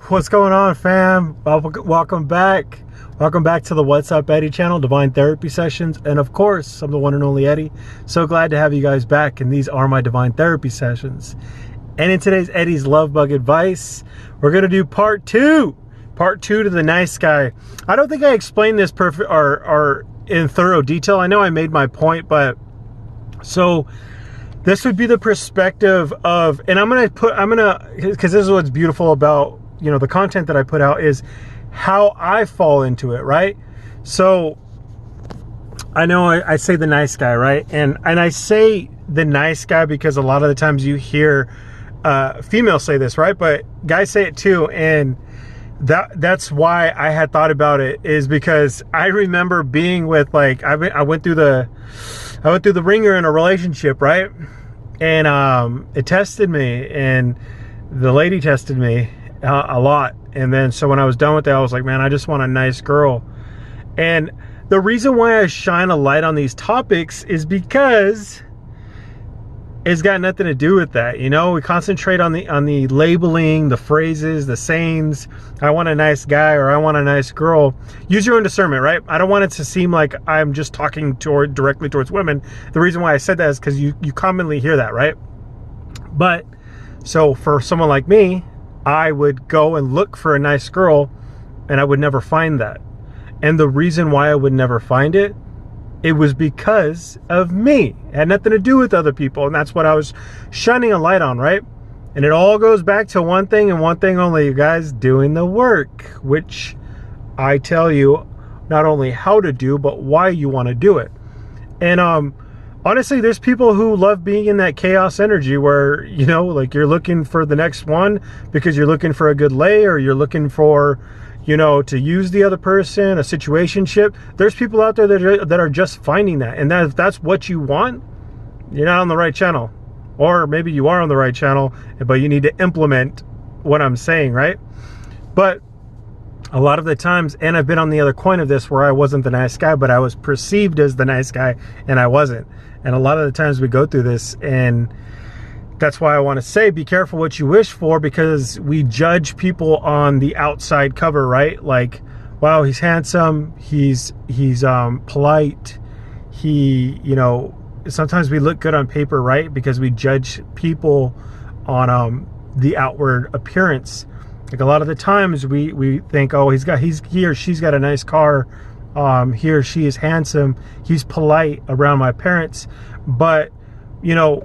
What's going on, fam? Welcome back. Welcome back to the What's Up Eddie channel, Divine Therapy Sessions. And of course, I'm the one and only Eddie. So glad to have you guys back. And these are my Divine Therapy Sessions. And in today's Eddie's Love Bug Advice, we're going to do part two to the nice guy. I don't think I explained this perfect or in thorough detail. I know I made my point, but so this would be the perspective of, and because this is what's beautiful about, you know, the content that I put out is how I fall into it, right? So I know I say the nice guy, right? And I say the nice guy because a lot of the times you hear females say this, right? But guys say it too. And that's why I had thought about it, is because I remember being with, like, I went through the ringer in a relationship, right? And it tested me, and the lady tested me a lot. And then so when I was done with that, I was like, man, I just want a nice girl. And the reason why I shine a light on these topics is because it's got nothing to do with that. You know, we concentrate on the labeling, the phrases, the sayings. I want a nice guy, or I want a nice girl. Use your own discernment, right? I don't want it to seem like I'm just talking directly towards women. The reason why I said that is because you commonly hear that, right? But so for someone like me, I would go and look for a nice girl, and I would never find that. And the reason why I would never find it was because of me. It had nothing to do with other people. And that's what I was shining a light on, right? And it all goes back to one thing and one thing only, you guys: doing the work, which I tell you not only how to do, but why you want to do it. And honestly, there's people who love being in that chaos energy where, you know, like, you're looking for the next one because you're looking for a good lay, or you're looking for, you know, to use the other person, a situationship. There's people out there that are just finding that. And if that's what you want, you're not on the right channel. Or maybe you are on the right channel, but you need to implement what I'm saying, right? But a lot of the times, and I've been on the other coin of this, where I wasn't the nice guy, but I was perceived as the nice guy, and I wasn't. And a lot of the times we go through this, and that's why I want to say, be careful what you wish for, because we judge people on the outside cover, right? Like, wow, he's handsome, he's polite, you know, sometimes we look good on paper, right? Because we judge people on the outward appearance. Like, a lot of the times we think, oh, he or she's got a nice car, he or she is handsome, he's polite around my parents. But, you know,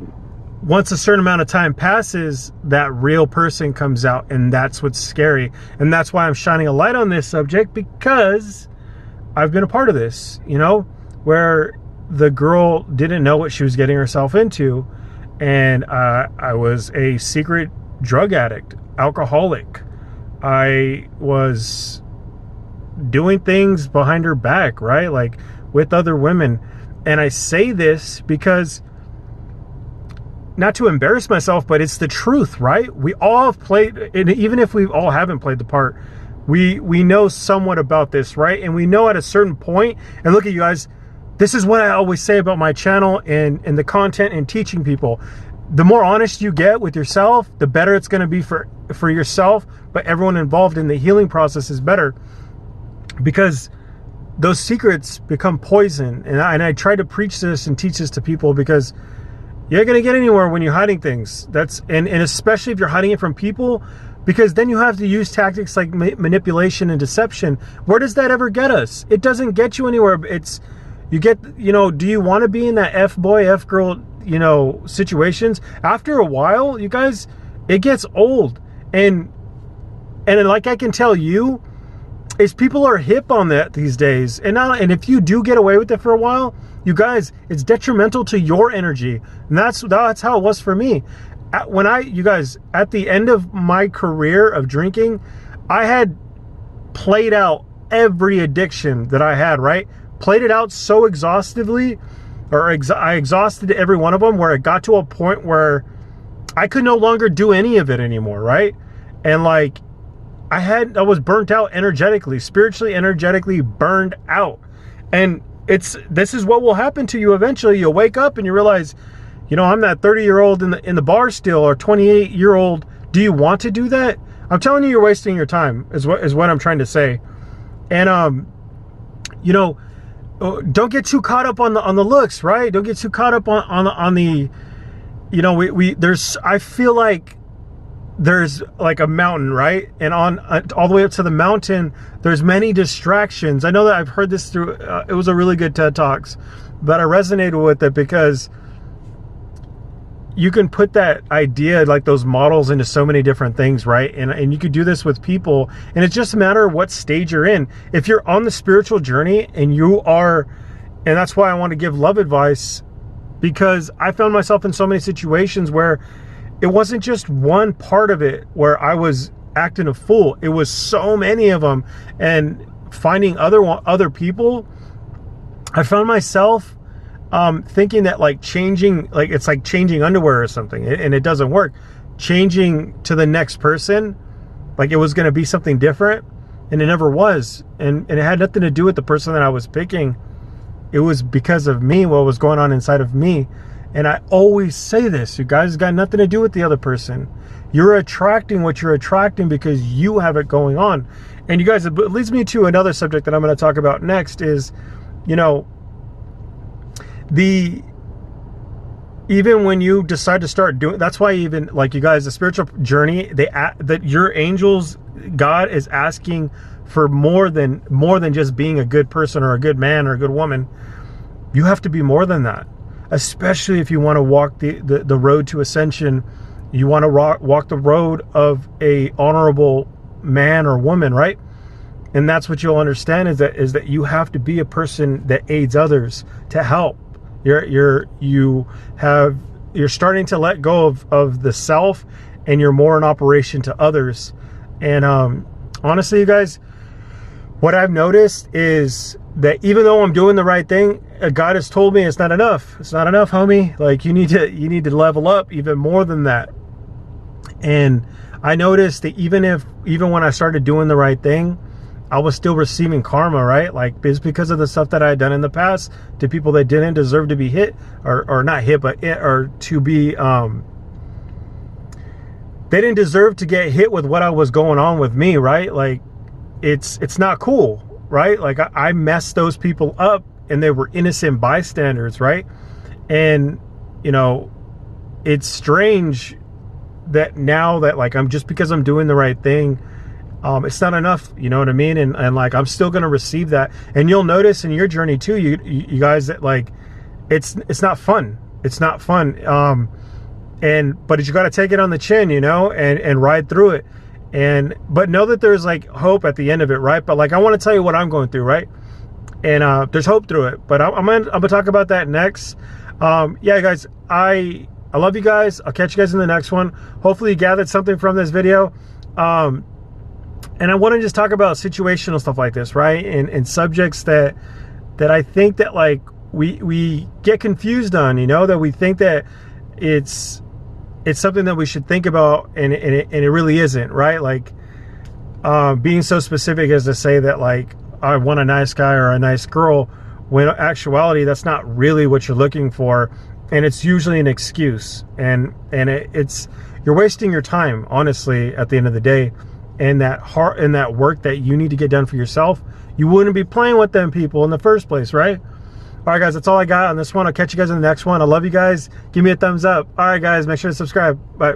once a certain amount of time passes, that real person comes out, and that's what's scary. And that's why I'm shining a light on this subject, because I've been a part of this, you know, where the girl didn't know what she was getting herself into. And I was a secret drug addict, alcoholic. I was doing things behind her back, right? Like, with other women. And I say this because, not to embarrass myself, but it's the truth, right? We all have played, and even if we all haven't played the part, we know somewhat about this, right? And we know at a certain point, and look at you guys, this is what I always say about my channel and the content and teaching people. The more honest you get with yourself, the better it's going to be for yourself, but everyone involved in the healing process is better, because those secrets become poison. And I try to preach this and teach this to people, because you're not going to get anywhere when you're hiding things. And especially if you're hiding it from people, because then you have to use tactics like manipulation and deception. Where does that ever get us? It doesn't get you anywhere. You get, you know, do you want to be in that F-boy, F-girl, you know, situations? After a while, you guys, it gets old. And like I can tell you, is people are hip on that these days. And if you do get away with it for a while, you guys, it's detrimental to your energy. And that's how it was for me. You guys, at the end of my career of drinking, I had played out every addiction that I had, right? Played it out so exhaustively, or I exhausted every one of them, where it got to a point where I could no longer do any of it anymore, right? And like, I was burnt out energetically, spiritually, energetically burned out. And this is what will happen to you eventually. You'll wake up and you realize, you know, I'm that 30-year-old in the bar still, or 28-year-old. Do you want to do that? I'm telling you, you're wasting your time is what I'm trying to say. And you know, don't get too caught up on the looks, right? Don't get too caught up on the, you know, I feel like there's like a mountain, right? And on all the way up to the mountain, there's many distractions. I know that I've heard this through, it was a really good TED Talks, but I resonated with it because you can put that idea, like those models, into so many different things, right? And you could do this with people, and it's just a matter of what stage you're in. If you're on the spiritual journey and you are, and that's why I want to give love advice, because I found myself in so many situations where it wasn't just one part of it where I was acting a fool. It was so many of them. And finding other people, I found myself thinking that like changing, like it's like changing underwear or something, and it doesn't work. Changing to the next person, like it was going to be something different, and it never was. And it had nothing to do with the person that I was picking. It was because of me, what was going on inside of me. And I always say this, you guys, it's got nothing to do with the other person. You're attracting what you're attracting because you have it going on. And you guys, it leads me to another subject that I'm going to talk about next is, you know, even when you decide to start doing, that's why even like you guys, the spiritual journey, that your angels, God is asking for more than just being a good person or a good man or a good woman. You have to be more than that, especially if you want to walk the road to ascension. You want to walk the road of a honorable man or woman, right? And that's what you'll understand is that you have to be a person that aids others to help. You're starting to let go of the self, and you're more in operation to others. And honestly, you guys, what I've noticed is that even though I'm doing the right thing, God has told me it's not enough. It's not enough, homie. Like you need to level up even more than that. And I noticed that even when I started doing the right thing, I was still receiving karma, right? Like it's because of the stuff that I had done in the past to people that didn't deserve to be hit, or not hit, but or to be, they didn't deserve to get hit with what I was going on with me, right? Like it's not cool, right? Like I messed those people up, and they were innocent bystanders, right? And you know, it's strange that now that like because I'm doing the right thing, it's not enough, you know what I mean? And like I'm still gonna receive that. And you'll notice in your journey too, you guys, that like it's not fun. It's not fun. But you got to take it on the chin, you know, and ride through it. But know that there's like hope at the end of it, right? But like I want to tell you what I'm going through, right? And there's hope through it. But I'm gonna talk about that next. Yeah, guys, I love you guys. I'll catch you guys in the next one. Hopefully you gathered something from this video. And I want to just talk about situational stuff like this, right? And subjects that I think that like we get confused on, you know, that we think that it's something that we should think about, and it really isn't, right? Like being so specific as to say that like I want a nice guy or a nice girl, when in actuality that's not really what you're looking for, and it's usually an excuse, and it's you're wasting your time, honestly, at the end of the day. And that work that you need to get done for yourself, you wouldn't be playing with them people in the first place, right? All right, guys, that's all I got on this one. I'll catch you guys in the next one. I love you guys. Give me a thumbs up. All right, guys, make sure to subscribe. Bye.